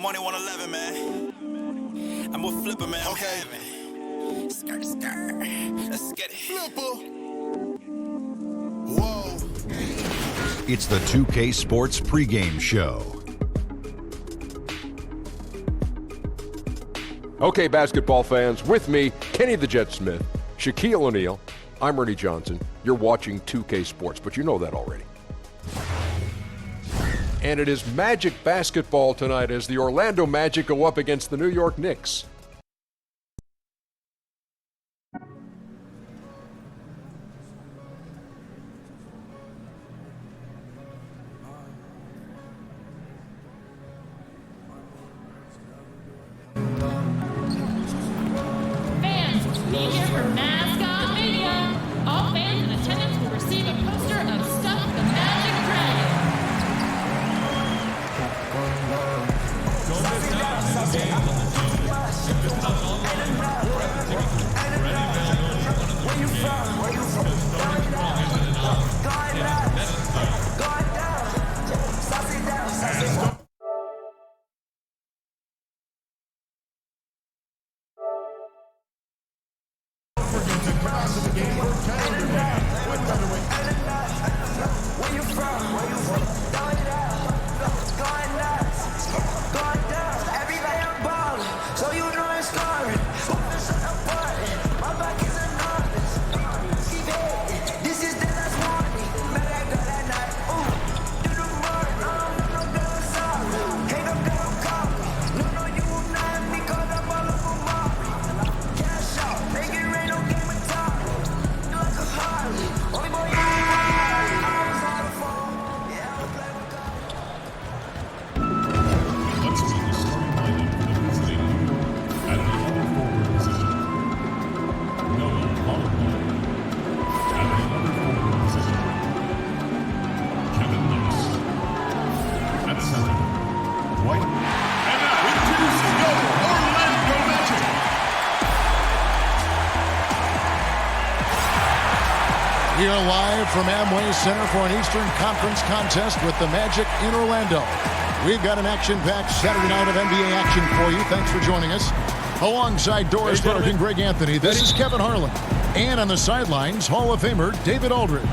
Money 111, man. I'm with Flipper, man. Okay. Skirt, skirt. Let's get it. Flipper. Whoa. It's the 2K Sports pregame show. Okay, basketball fans, with me, Kenny the Jet Smith, Shaquille O'Neal. I'm Ernie Johnson. You're watching 2K Sports, but you know that already. And it is Magic basketball tonight as the Orlando Magic go up against the New York Knicks. We are live from Amway Center for an Eastern Conference contest with the Magic in Orlando. We've got an action-packed Saturday night of NBA action for you. Thanks for joining us. Alongside Doris Burke and Greg Anthony, this is Kevin Harlan. And on the sidelines, Hall of Famer David Aldridge.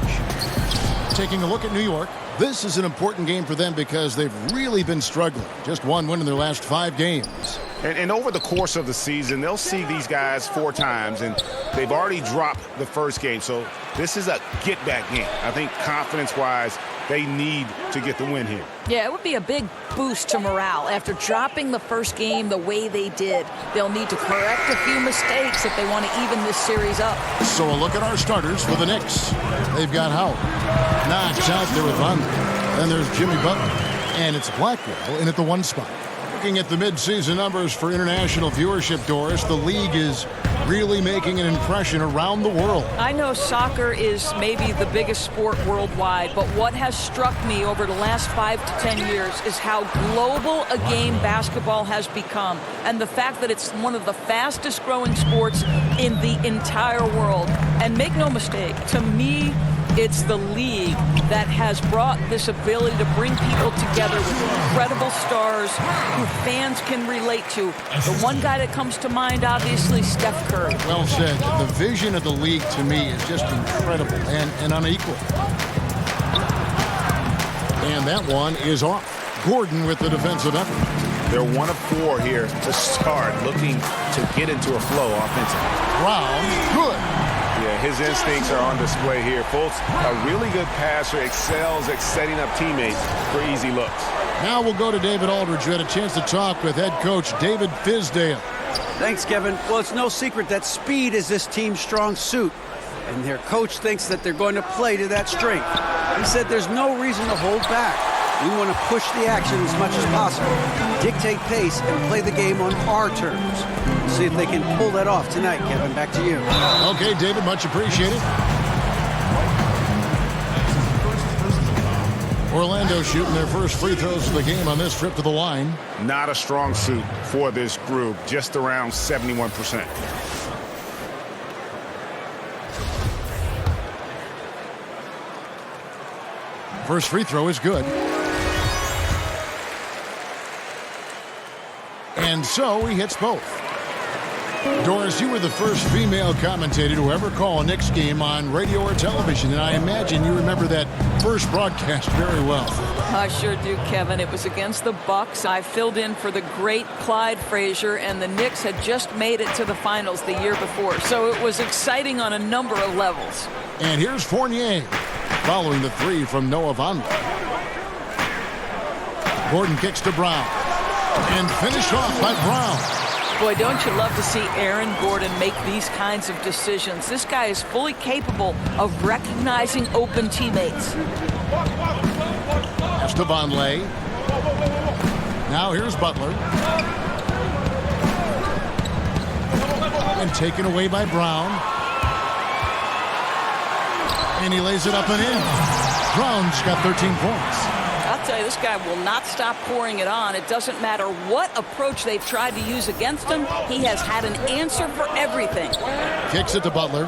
Taking a look at New York, this is an important game for them because they've really been struggling. Just one win in their last 5 games. And over the course of the season, they'll see these guys 4 times, and they've already dropped the first game. So this is a get-back game. I think confidence-wise, they need to get the win here. Yeah, it would be a big boost to morale. After dropping the first game the way they did, they'll need to correct a few mistakes if they want to even this series up. So a look at our starters for the Knicks. They've got Howard. Knox out there with Von. Then there's Jimmy Butler. And it's Blackwell in at the 1 spot. Looking at the midseason numbers for international viewership, Doris, the league is really making an impression around the world. I know soccer is maybe the biggest sport worldwide, but what has struck me over the last 5 to 10 years is how global a game basketball has become, and the fact that it's one of the fastest growing sports in the entire world. And make no mistake, to me, it's the league that has brought this ability to bring people together with incredible stars who fans can relate to. The one guy that comes to mind, obviously, Steph Curry. Well said. The vision of the league, to me, is just incredible and unequal. And that one is off. Gordon with the defensive effort. They're 1 of 4 here to start, looking to get into a flow offensively. Brown, good. Yeah, his instincts are on display here. Fultz, a really good passer, excels at setting up teammates for easy looks. Now we'll go to David Aldridge, who had a chance to talk with head coach David Fizdale. Thanks, Kevin. Well, it's no secret that speed is this team's strong suit, and their coach thinks that they're going to play to that strength. He said there's no reason to hold back. We want to push the action as much as possible, dictate pace, and play the game on our terms. See if they can pull that off tonight, Kevin. Back to you. Okay, David, much appreciated. Orlando shooting their first free throws of the game on this trip to the line. Not a strong suit for this group, just around 71%. First free throw is good. And so he hits both. Doris, you were the first female commentator to ever call a Knicks game on radio or television, and I imagine you remember that first broadcast very well. I sure do, Kevin. It was against the Bucks. I filled in for the great Clyde Frazier, and the Knicks had just made it to the finals the year before, so it was exciting on a number of levels. And here's Fournier, following the three from Noah Vonleh. Gordon kicks to Brown, and finished off by Brown. Boy, don't you love to see Aaron Gordon make these kinds of decisions. This guy is fully capable of recognizing open teammates. Pass to Vonleh. Now here's Butler. And taken away by Brown. And he lays it up and in. Brown's got 13 points. I'll tell you, this guy will not stop pouring it on. It doesn't matter what approach they've tried to use against him. He has had an answer for everything. Kicks it to Butler.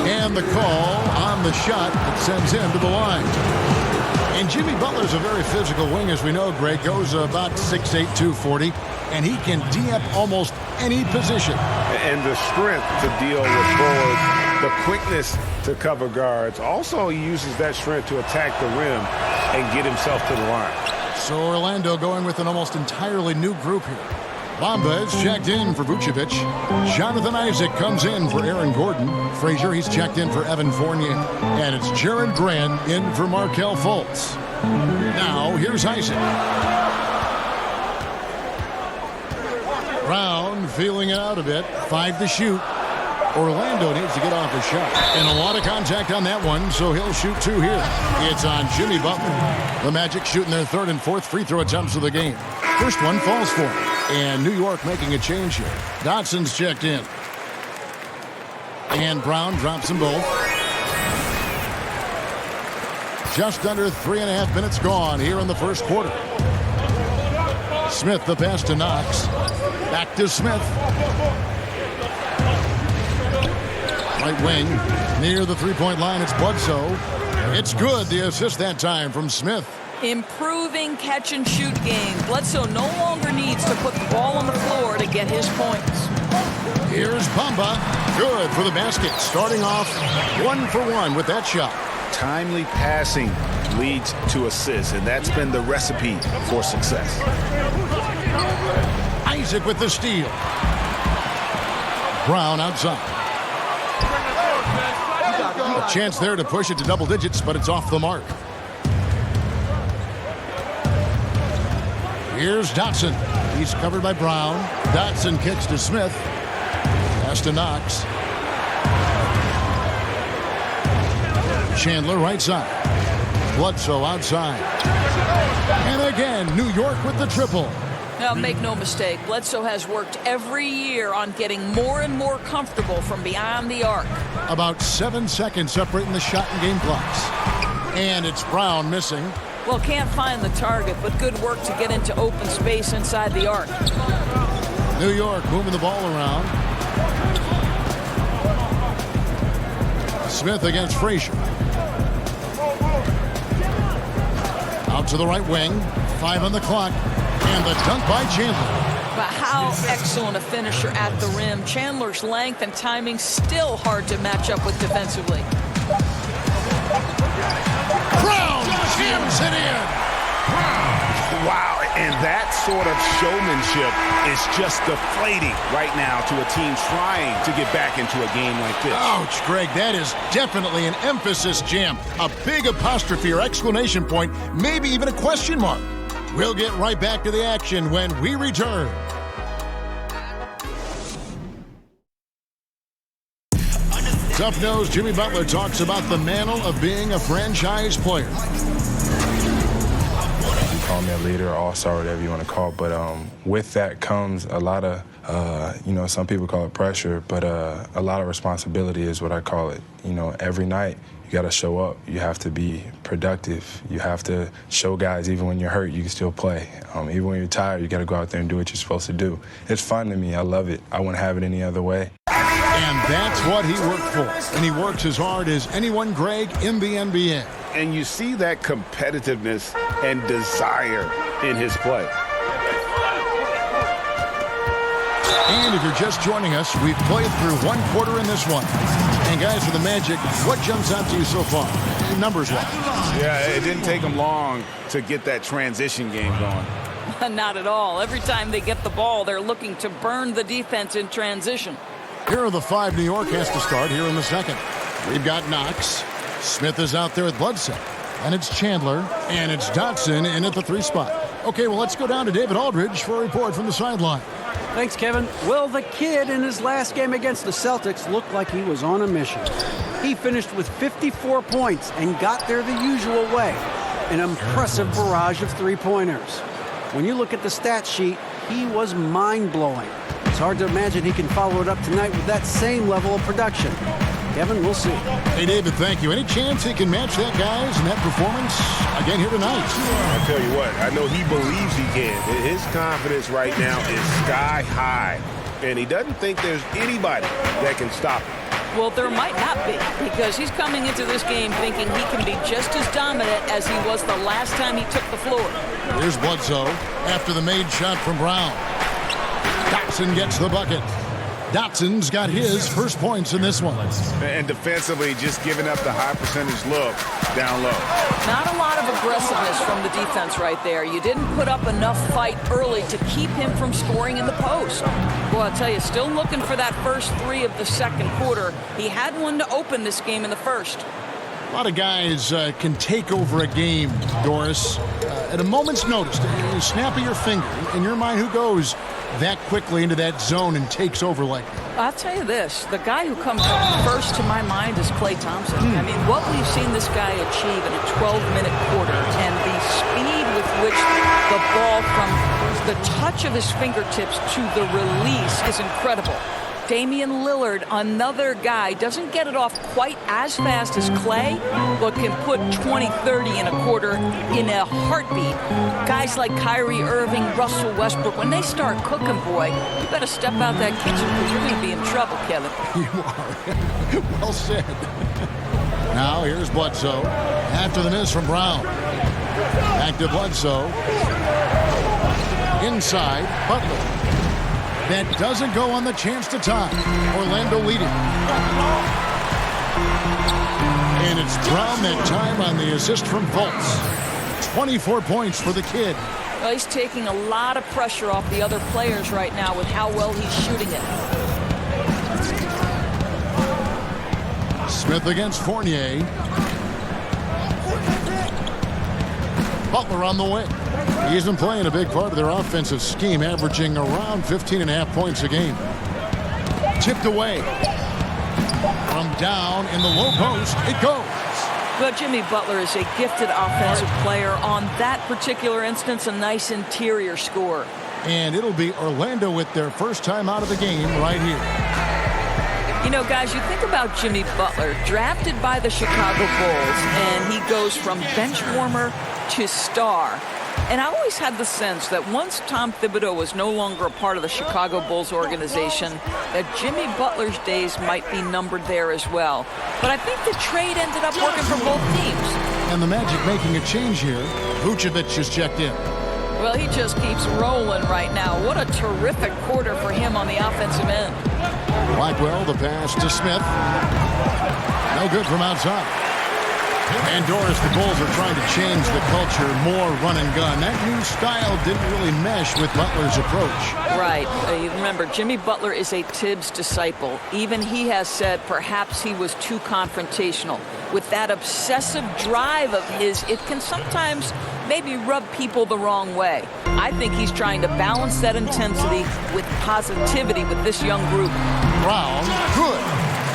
And the call on the shot that sends him to the line. And Jimmy Butler's a very physical wing, as we know, Greg. Goes about 6'8", 240. And he can D-up almost any position. And the strength to deal with forwards, the quickness to cover guards. Also, he uses that strength to attack the rim and get himself to the line. So Orlando going with an almost entirely new group here. Bamba is checked in for Vucevic. Jonathan Isaac comes in for Aaron Gordon. Frazier, he's checked in for Evan Fournier. And it's Jared Grant in for Markelle Fultz. Now, here's Isaac. Brown feeling it out a bit. 5 to shoot. Orlando needs to get off a shot. And a lot of contact on that one, so he'll shoot 2 here. It's on Jimmy Butler. The Magic shooting their 3rd and 4th free throw attempts of the game. First one falls for him. And New York making a change here. Dotson's checked in. And Brown drops them both. Just under 3.5 minutes gone here in the first quarter. Smith the pass to Knox. Back to Smith. Right wing, near the three-point line, it's Bledsoe. It's good, the assist that time from Smith. Improving catch-and-shoot game. Bledsoe no longer needs to put the ball on the floor to get his points. Here's Bamba. Good for the basket. Starting off 1 for 1 with that shot. Timely passing leads to assists, and that's been the recipe for success. Isaac with the steal. Brown outside. A chance there to push it to double digits, but it's off the mark. Here's Dotson. He's covered by Brown. Dotson kicks to Smith. Pass to Knox. Chandler right side. Bledsoe outside. And again, New York with the triple. Now, make no mistake, Bledsoe has worked every year on getting more and more comfortable from beyond the arc. About 7 seconds separating the shot and game clocks. And it's Brown missing. Well, can't find the target, but good work to get into open space inside the arc. New York moving the ball around. Smith against Frazier. Out to the right wing. 5 on the clock. And the dunk by Chandler. But how excellent a finisher at the rim. Chandler's length and timing still hard to match up with defensively. Brown jams it in. Wow, and that sort of showmanship is just deflating right now to a team trying to get back into a game like this. Ouch, Greg, that is definitely an emphasis jam. A big apostrophe or exclamation point, maybe even a question mark. We'll get right back to the action when we return. Tough-nosed Jimmy Butler talks about the mantle of being a franchise player. You call me a leader, all-star, whatever you want to call it, but with that comes a lot of, some people call it pressure, but a lot of responsibility is what I call it. You know, every night you got to show up. You have to be productive. You have to show guys even when you're hurt, you can still play. Even when you're tired, you got to go out there and do what you're supposed to do. It's fun to me. I love it. I wouldn't have it any other way. And that's what he worked for. And he works as hard as anyone, Greg, in the NBA. And you see that competitiveness and desire in his play. And if you're just joining us, we've played through one quarter in this one. And guys, for the Magic, what jumps out to you so far, numbers-wise? Yeah, it didn't take them long to get that transition game going. Not at all. Every time they get the ball, they're looking to burn the defense in transition. Here are the 5 New York has to start here in the second. We've got Knox. Smith is out there with Bledsoe. And it's Chandler. And it's Dotson in at the 3 spot. Okay, well, let's go down to David Aldridge for a report from the sideline. Thanks, Kevin. Well, the kid in his last game against the Celtics looked like he was on a mission. He finished with 54 points and got there the usual way. An impressive barrage of 3-pointers. When you look at the stat sheet, he was mind-blowing. It's hard to imagine he can follow it up tonight with that same level of production. Kevin, we'll see. Hey, David, thank you. Any chance he can match that, guys, in that performance again here tonight? I'll tell you what, I know he believes he can. His confidence right now is sky high, and he doesn't think there's anybody that can stop him. Well, there might not be, because he's coming into this game thinking he can be just as dominant as he was the last time he took the floor. Here's Bledsoe after the made shot from Brown. Dotson gets the bucket. Dotson's got his first points in this one. And defensively, just giving up the high percentage look down low. Not a lot of aggressiveness from the defense right there. You didn't put up enough fight early to keep him from scoring in the post. Well, I'll tell you, still looking for that first 3 of the second quarter. He had one to open this game in the first. A lot of guys can take over a game, Doris, at a moment's notice. You snap of your finger. In your mind, who goes that quickly into that zone and takes over like that? I'll tell you this. The guy who comes first to my mind is Klay Thompson. I mean, what we've seen this guy achieve in a 12-minute quarter and the speed with which the ball from the touch of his fingertips to the release is incredible. Damian Lillard, another guy, doesn't get it off quite as fast as Klay, but can put 20-30 in a quarter in a heartbeat. Guys like Kyrie Irving, Russell Westbrook, when they start cooking, boy, you better step out that kitchen because you're going to be in trouble, Kevin. You are. Well said. Now here's Bledsoe after the miss from Brown. Back to Bledsoe. Inside, Butler. That doesn't go on the chance to tie. Orlando leading. And it's Brown that time on the assist from Fultz. 24 points for the kid. Well, he's taking a lot of pressure off the other players right now with how well he's shooting it. Smith against Fournier. Butler on the wing. He's been playing a big part of their offensive scheme, averaging around 15.5 points a game. Tipped away. From down in the low post, it goes. But Jimmy Butler is a gifted offensive player. On that particular instance, a nice interior score. And it'll be Orlando with their first time out of the game right here. You know, guys, you think about Jimmy Butler, drafted by the Chicago Bulls, and he goes from bench warmer to star. And I always had the sense that once Tom Thibodeau was no longer a part of the Chicago Bulls organization, that Jimmy Butler's days might be numbered there as well. But I think the trade ended up working for both teams. And the Magic making a change here. Vucevic has checked in. Well, he just keeps rolling right now. What a terrific quarter for him on the offensive end. Blackwell, the pass to Smith. No good from outside. And Doris, the Bulls are trying to change the culture, more run and gun. That new style didn't really mesh with Butler's approach. Right. Remember, Jimmy Butler is a Tibbs disciple. Even he has said perhaps he was too confrontational. With that obsessive drive of his, it can sometimes maybe rub people the wrong way. I think he's trying to balance that intensity with positivity with this young group. Brown, good.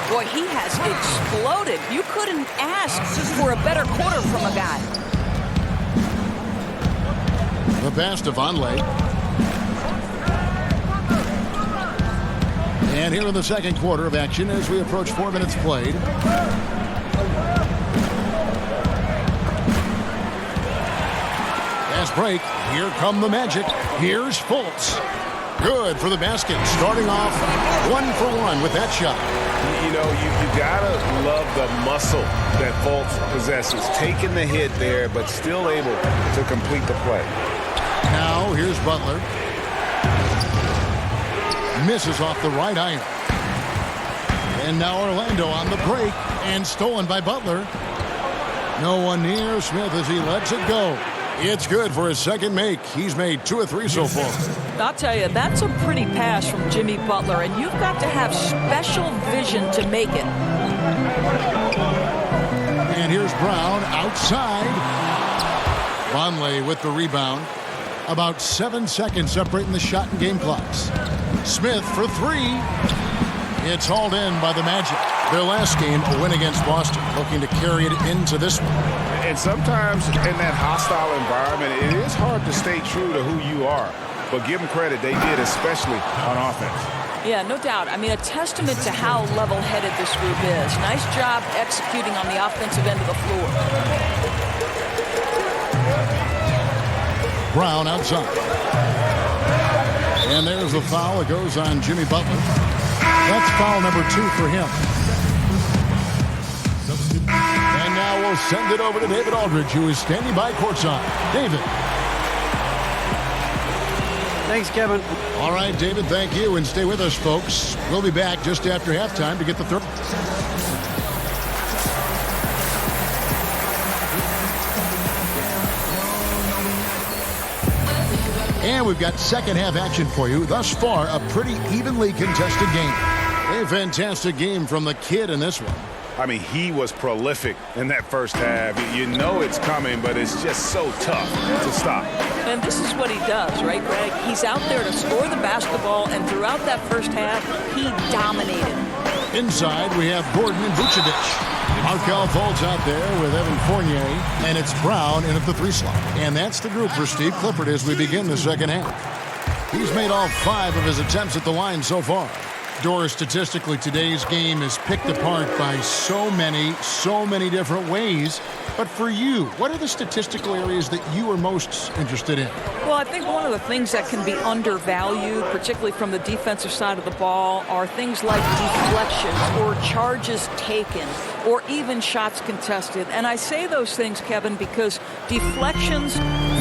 Boy, he has exploded. You couldn't ask for a better quarter from a guy. The pass to Vonleh. And here in the second quarter of action as we approach 4 minutes played. Fast break. Here come the Magic. Here's Fultz. Good for the basket. Starting off 1 for 1 with that shot. you know, you gotta love the muscle that Fultz possesses. Taking the hit there, but still able to complete the play. Now, here's Butler. Misses off the right iron. And now Orlando on the break and stolen by Butler. No one near Smith as he lets it go. It's good for his second make. He's made 2 of 3 so far. I'll tell you, that's a pretty pass from Jimmy Butler, and you've got to have special vision to make it. And here's Brown outside. Vonleh with the rebound. About 7 seconds separating the shot and game clocks. Smith for 3. It's hauled in by the Magic. Their last game, a win against Boston, looking to carry it into this one. And sometimes in that hostile environment, it is hard to stay true to who you are. But give them credit, they did, especially on offense. Yeah, no doubt. I mean, a testament to how level-headed this group is. Nice job executing on the offensive end of the floor. Brown outside. And there's the foul. It goes on Jimmy Butler. That's foul number 2 for him. And now we'll send it over to David Aldridge, who is standing by courtside. David. Thanks, Kevin. All right, David, thank you. And stay with us, folks. We'll be back just after halftime to get the third. And we've got second half action for you. Thus far, a pretty evenly contested game. A fantastic game from the kid in this one. I mean, he was prolific in that first half. You know it's coming, but it's just so tough to stop. And this is what he does, right, Greg? He's out there to score the basketball, and throughout that first half, he dominated. Inside, we have Gordon and Vucevic. Markelle Fultz out there with Evan Fournier, and it's Brown in at the 3 slot. And that's the group for Steve Clifford as we begin the second half. He's made all 5 of his attempts at the line so far. Doris, statistically, today's game is picked apart by so many different ways. But for you, what are the statistical areas that you are most interested in? Well, I think one of the things that can be undervalued, particularly from the defensive side of the ball, are things like deflections or charges taken or even shots contested. And I say those things, Kevin, because deflections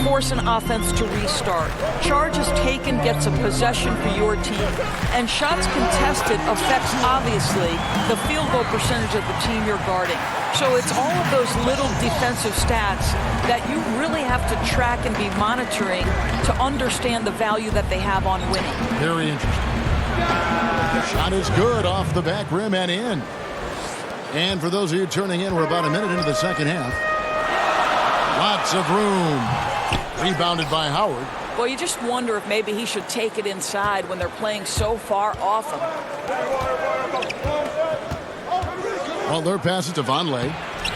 force an offense to restart. Charges taken gets a possession for your team. And shots contested affects, obviously, the field goal percentage of the team you're guarding. So it's all of those little defensive stats that you really have to track and be monitoring to understand the value that they have on winning. Very interesting. Shot is good off the back rim and in. And for those of you turning in, we're about a minute into the second half. Lots of room. Rebounded by Howard. Well, you just wonder if maybe he should take it inside when they're playing so far off him. Well, their pass it to Vonleh.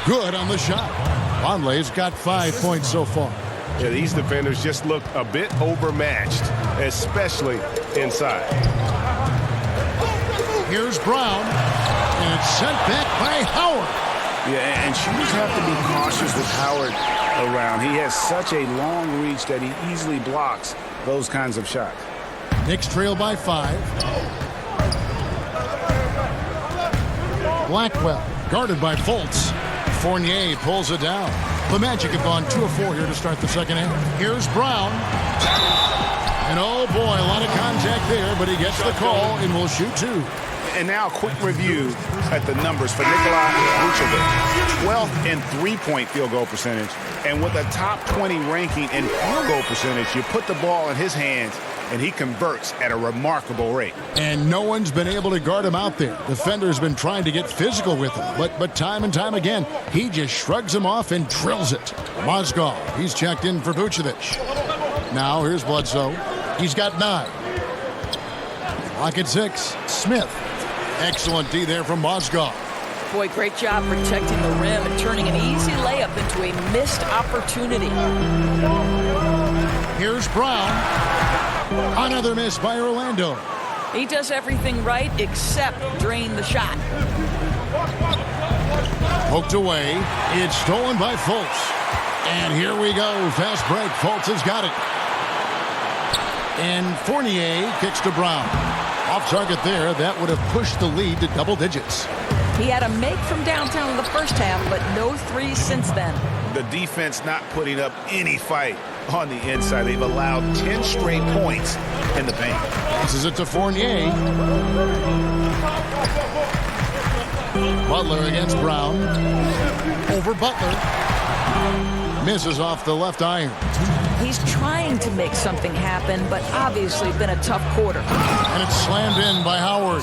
Good on the shot. Vonleh's got 5 points so far. Yeah, these defenders just look a bit overmatched, especially inside. Here's Brown. And it's sent back by Howard. Yeah, and shooters have to be cautious with Howard around. He has such a long reach that he easily blocks those kinds of shots. Knicks trail by 5. Blackwell guarded by Fultz. Fournier pulls it down. The Magic have gone 2 of 4 here to start the second half. Here's Brown. And oh boy, a lot of contact there, but he gets the call and will shoot 2. And now a quick review at the numbers for Nikola Vucevic. 12th in three-point field goal percentage. And with a top 20 ranking in field goal percentage, you put the ball in his hands and he converts at a remarkable rate. And no one's been able to guard him out there. Defender's been trying to get physical with him, but time and time again, he just shrugs him off and drills it. Mozgov, he's checked in for Vucevic. Now here's Bledsoe. He's got 9. Clock at 6. Smith. Excellent D there from Mozgov. Boy, great job protecting the rim and turning an easy layup into a missed opportunity. Here's Brown. Another miss by Orlando. He does everything right except drain the shot. Poked away. It's stolen by Fultz. And here we go. Fast break. Fultz has got it. And Fournier kicks to Brown. Off target there. That would have pushed the lead to double digits. He had a make from downtown in the first half, but no threes since then. The defense not putting up any fight on the inside. They've allowed 10 straight points in the paint. Passes it to Fournier. Butler against Brown. Over Butler. Misses off the left iron. He's trying to make something happen, but obviously been a tough quarter. And it's slammed in by Howard.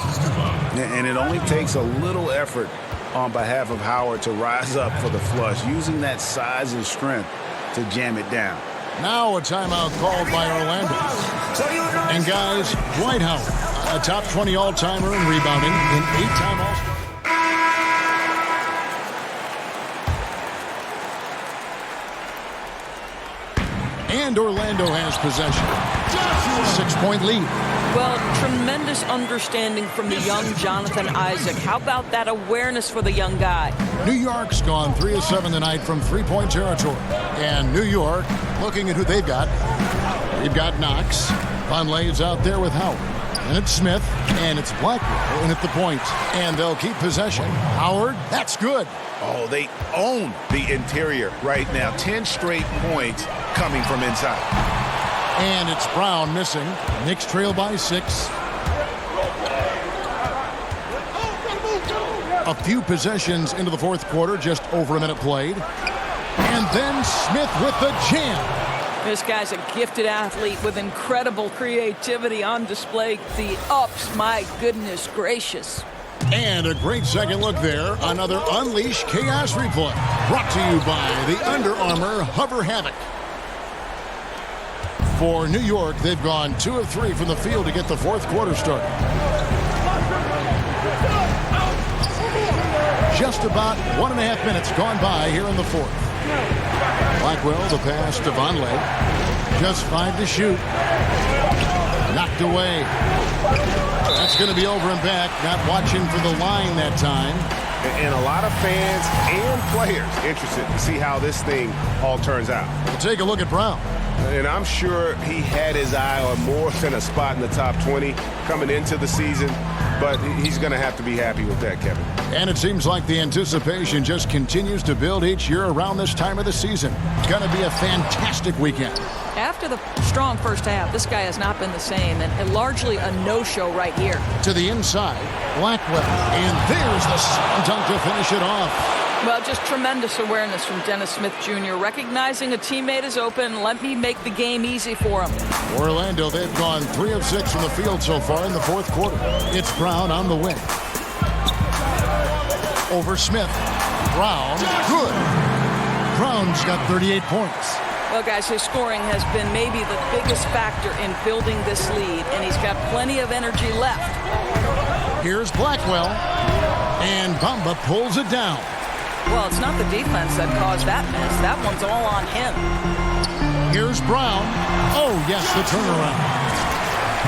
And it only takes a little effort on behalf of Howard to rise up for the flush, using that size and strength to jam it down. Now a timeout called by Orlando. And guys, Dwight Howard, a top 20 all-timer in rebounding, an 8-time All-Star. And Orlando has possession. 6-point lead. Well, tremendous understanding from the young Jonathan Isaac. How about that awareness for the young guy? New York's gone 3 of 7 tonight from three-point territory. And New York, looking at who they've got. They've got Knox. Vonleh's out there with Howard. And it's Smith. And it's Blackwell in at the point. And they'll keep possession. Howard, that's good. Oh, they own the interior right now. 10 straight points coming from inside. And it's Brown missing. Knicks trail by 6. A few possessions into the fourth quarter, just over a minute played. And then Smith with the jam. This guy's a gifted athlete with incredible creativity on display. The ups, my goodness gracious. And a great second look there. Another Unleash Chaos replay. Brought to you by the Under Armour Hover Havoc. For New York, they've gone 2 of 3 from the field to get the fourth quarter started. Just about 1.5 minutes gone by here in the fourth. Blackwell, the pass to Vonleh. Just 5 to shoot. Knocked away. That's going to be over and back. Not watching for the line that time. And a lot of fans and players interested to see how this thing all turns out. We'll take a look at Brown. And I'm sure he had his eye on more than a spot in the top 20 coming into the season, but he's going to have to be happy with that, Kevin. And it seems like the anticipation just continues to build each year around this time of the season. It's going to be a fantastic weekend. After the strong first half, this guy has not been the same, and largely a no-show right here. To the inside, Blackwell, and there's the slam dunk to finish it off. Well, just tremendous awareness from Dennis Smith Jr. Recognizing a teammate is open, let me make the game easy for him. Orlando, they've gone 3 of 6 from the field so far in the fourth quarter. It's Brown on the wing. Over Smith. Brown, good. Brown's got 38 points. Well, guys, his scoring has been maybe the biggest factor in building this lead, and he's got plenty of energy left. Here's Blackwell, and Bamba pulls it down. Well, it's not the defense that caused that miss. That one's all on him. Here's Brown. Oh, yes, the turnaround.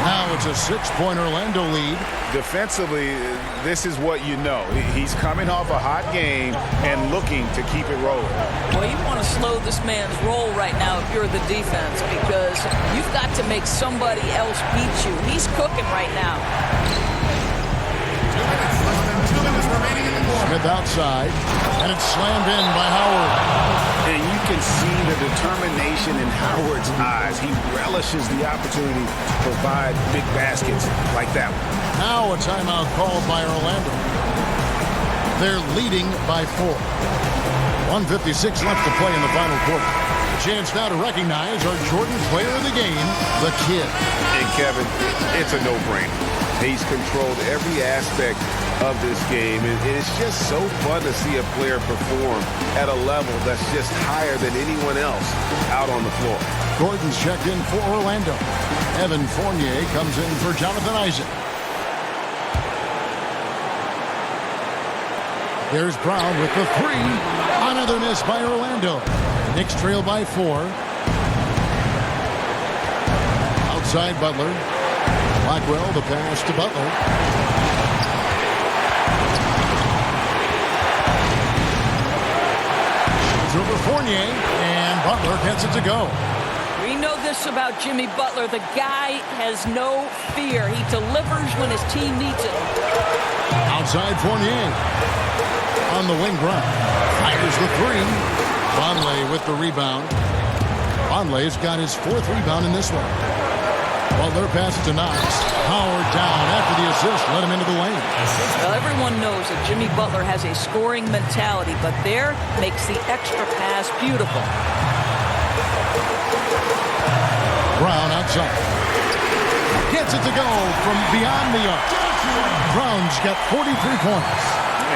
Now it's a 6-point Orlando lead. Defensively, this is what you know. He's coming off a hot game and looking to keep it rolling. Well, you want to slow this man's roll right now if you're the defense, because you've got to make somebody else beat you. He's cooking right now. 2 minutes remaining in the quarter. Smith outside, and it's slammed in by Howard. And you can see the determination in Howard's eyes. He relishes the opportunity to provide big baskets like that one. Now a timeout called by Orlando. They're leading by 4. 1:56 left to play in the final quarter. Chance now to recognize our Jordan player of the game, the kid. And Kevin, it's a no-brainer. He's controlled every aspect of this game, and it's just so fun to see a player perform at a level that's just higher than anyone else out on the floor. Gordon's checked in for Orlando. Evan Fournier comes in for Jonathan Isaac. There's Brown with the 3. Another miss by Orlando. Knicks trail by 4. Outside Butler. Blackwell, the pass to Butler. Shoots over Fournier, and Butler gets it to go. We know this about Jimmy Butler. The guy has no fear. He delivers when his team needs it. Outside Fournier. On the wing Brown. Fires the three. Vonleh with the rebound. Vonleh's got his 4th rebound in this one. Butler passes to Knox. Howard down after the assist. Let him into the lane. Well, everyone knows that Jimmy Butler has a scoring mentality, but there makes the extra pass beautiful. Brown outside. Gets it to go from beyond the arc. Brown's got 43 points.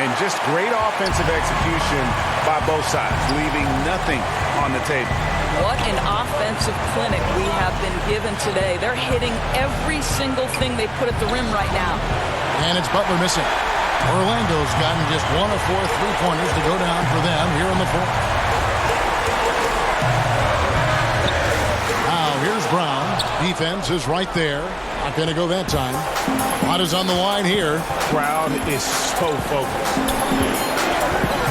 And just great offensive execution by both sides, leaving nothing on the table. What an offensive clinic we have been given today. They're hitting every single thing they put at the rim right now. And it's Butler missing. Orlando's gotten just 1 of 4 3-pointers to go down for them here in the 4th. Now here's Brown. Defense is right there. Not going to go that time. Watt is on the line here. Crowd is so focused.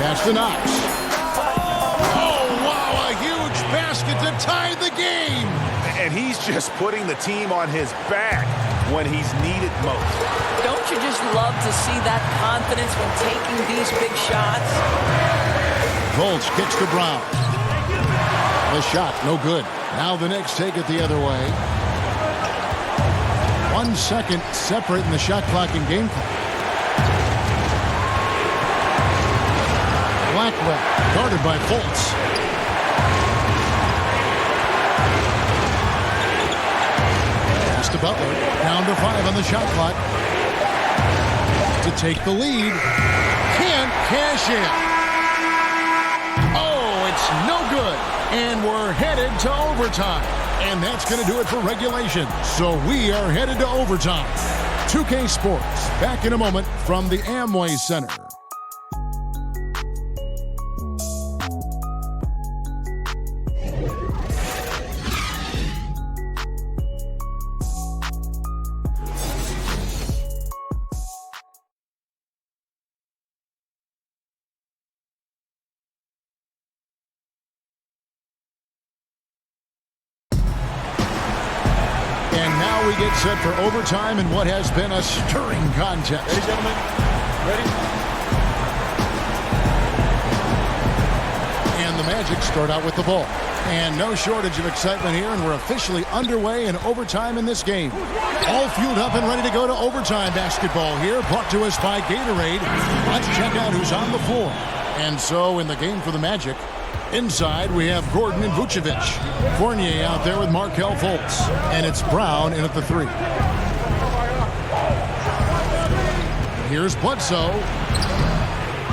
Pass to Knox. Oh, wow, a huge basket to tie the game. And he's just putting the team on his back when he's needed most. Don't you just love to see that confidence when taking these big shots? Fultz kicks to Brown. The shot, no good. Now the Knicks take it the other way. 1 second separating the shot clock and game clock. Blackwell guarded by Fultz. Pass to Butler. Down to 5 on the shot clock. To take the lead. Can't cash in. Oh, it's no good. And we're headed to overtime. And that's going to do it for regulation. So we are headed to overtime. 2K Sports, back in a moment from the Amway Center. We get set for overtime in what has been a stirring contest. Ready, gentlemen? Ready? And the Magic start out with the ball. And no shortage of excitement here, and we're officially underway in overtime in this game. All fueled up and ready to go to overtime basketball here, brought to us by Gatorade. Let's check out who's on the floor. And so in the game for the Magic, inside, we have Gordon and Vucevic. Fournier out there with Markelle Fultz. And it's Brown in at the 3. Here's Bledsoe.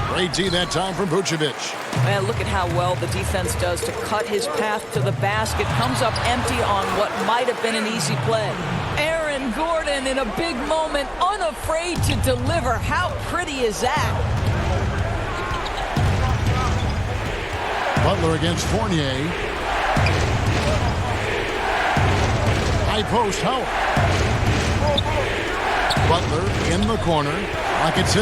Great D that time from Vucevic. Man, look at how well the defense does to cut his path to the basket. Comes up empty on what might have been an easy play. Aaron Gordon in a big moment, unafraid to deliver. How pretty is that? Butler against Fournier. High post, Howard. Butler in the corner. Lock at 6.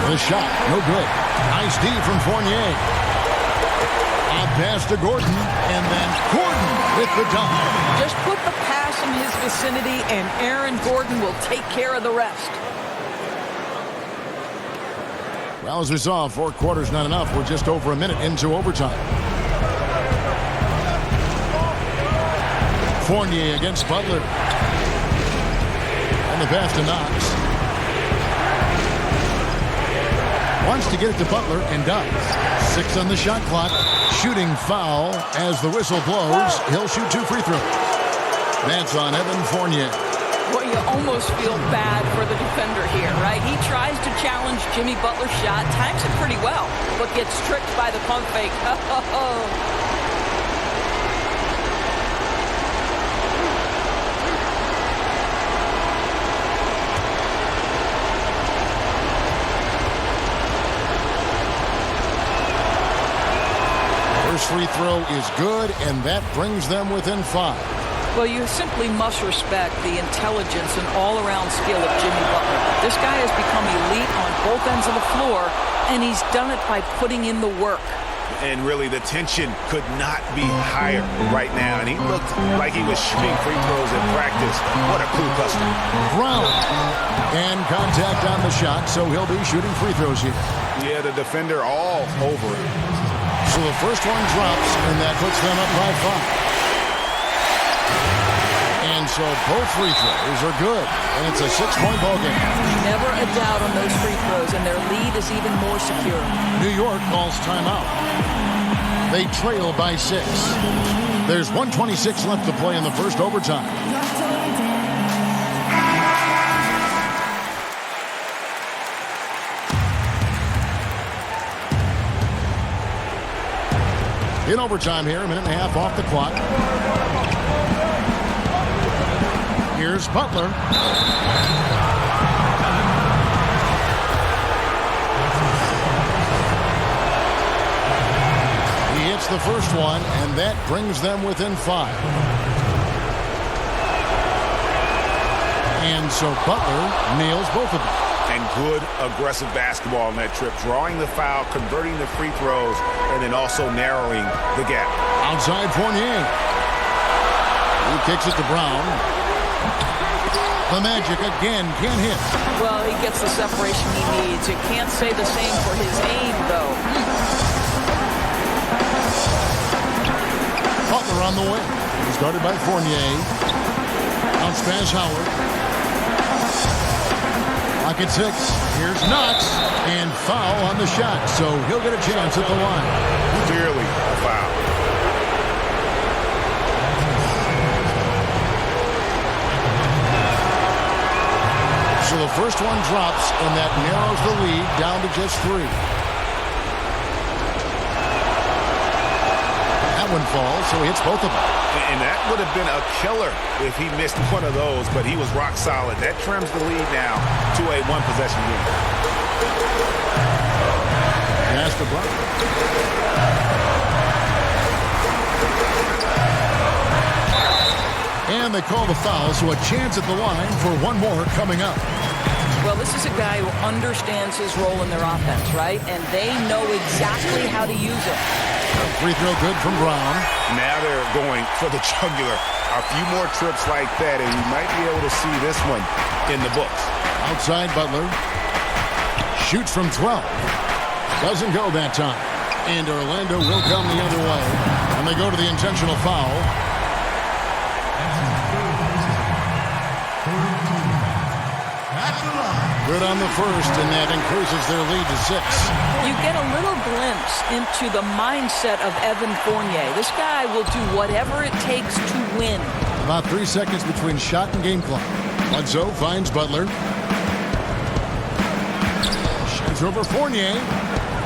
The shot, no good. Nice D from Fournier. Out pass to Gordon, and then Gordon with the dunk. Just put the pass in his vicinity, and Aaron Gordon will take care of the rest. Well, as we saw, 4 quarters not enough. We're just over a minute into overtime. Fournier against Butler. And the pass to Knox. Wants to get it to Butler and does. 6 on the shot clock. Shooting foul as the whistle blows. He'll shoot 2 free throws. That's on Evan Fournier. Well, you almost feel bad for the defender here, right? He tries to challenge Jimmy Butler's shot, times it pretty well, but gets tricked by the pump fake. First free throw is good, and that brings them within 5. Well, you simply must respect the intelligence and all-around skill of Jimmy Butler. This guy has become elite on both ends of the floor, And he's done it by putting in the work. And really, the tension could not be higher right now. And he looked like he was shooting free throws in practice. What a cool customer. Brown. And contact on the shot, so he'll be shooting free throws here. Yeah, the defender all over it. So the first one drops, and that puts them up by 5. And so both free throws are good. And it's a 6-point ball game. Never a doubt on those free throws, and their lead is even more secure. New York calls timeout. They trail by 6. There's 1:26 left to play in the first overtime. In overtime here, a minute and a half off the clock. Here's Butler. He hits the first one, and that brings them within 5. And so Butler nails both of them. And good aggressive basketball on that trip. Drawing the foul, converting the free throws, and then also narrowing the gap. Outside Fournier. He kicks it to Brown. The Magic again can't hit. Well, he gets the separation he needs. You can't say the same for his aim, though. Butler on the wing. He's guarded by Fournier. Bounce pass Howard. Clock at 6. Here's Knox. And foul on the shot. So he'll get a chance at the line. Clearly a foul. So the first one drops, and that narrows the lead down to just 3. That one falls, so he hits both of them. And that would have been a killer if he missed one of those, but he was rock solid. That trims the lead now to a 1-possession game. Pass to Brown. And they call the foul, so a chance at the line for one more coming up. Well, this is a guy who understands his role in their offense, right? And they know exactly how to use it. Free throw good from Brown. Now they're going for the jugular. A few more trips like that, and you might be able to see this one in the books. Outside Butler. Shoots from 12. Doesn't go that time. And Orlando will come the other way. And they go to the intentional foul. Good on the first, and that increases their lead to 6. You get a little glimpse into the mindset of Evan Fournier. This guy will do whatever it takes to win. About 3 seconds between shot and game clock. Bledsoe finds Butler. Shoots over Fournier.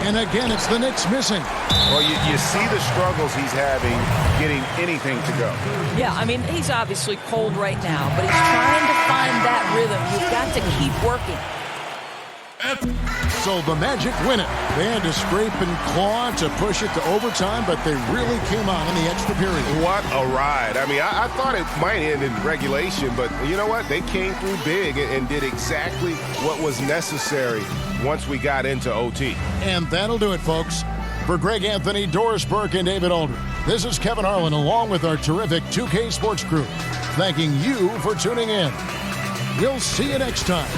And again, it's the Knicks missing. Well, you see the struggles he's having getting anything to go. Yeah, I mean, he's obviously cold right now, but he's trying to find that rhythm. You've got to keep working. So the Magic win it. They had to scrape and claw to push it to overtime, but they really came on in the extra period. What a ride. I mean, I thought it might end in regulation, but you know what? They came through big and did exactly what was necessary once we got into OT. And that'll do it, folks. For Greg Anthony, Doris Burke, and David Aldridge, this is Kevin Harlan along with our terrific 2K Sports crew, thanking you for tuning in. We'll see you next time.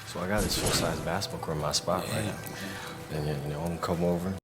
So I got this full-size basketball court in my spot, right? And, you know, I'm gonna come over.